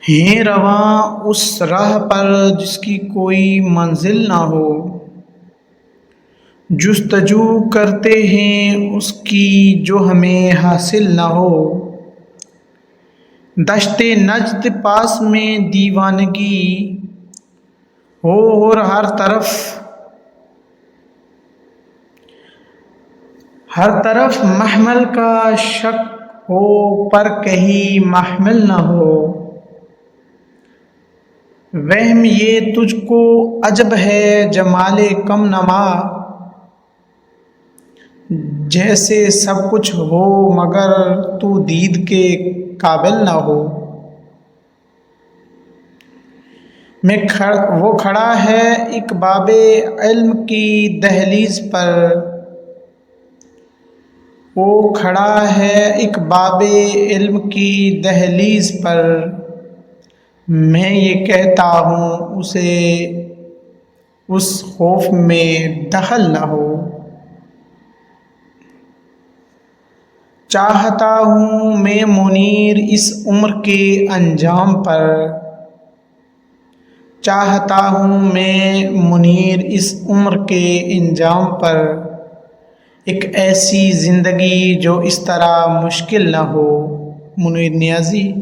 ہیں رواں اس راہ پر جس کی کوئی منزل نہ ہو، جستجو کرتے ہیں اس کی جو ہمیں حاصل نہ ہو۔ دشت نجد پاس میں دیوانگی ہو اور ہر طرف محمل کا شک ہو پر کہیں محمل نہ ہو۔ وہم یہ تجھ کو عجب ہے جمال کم نما، جیسے سب کچھ ہو مگر تو دید کے قابل نہ ہو۔ وہ کھڑا ہے ایک باب علم کی دہلیز پر، وہ کھڑا ہے ایک باب علم کی دہلیز پر، میں یہ کہتا ہوں اسے اس خوف میں دخل نہ ہو۔ چاہتا ہوں میں منیر اس عمر کے انجام پر، چاہتا ہوں میں منیر اس عمر کے انجام پر، ایک ایسی زندگی جو اس طرح مشکل نہ ہو۔ منیر نیازی۔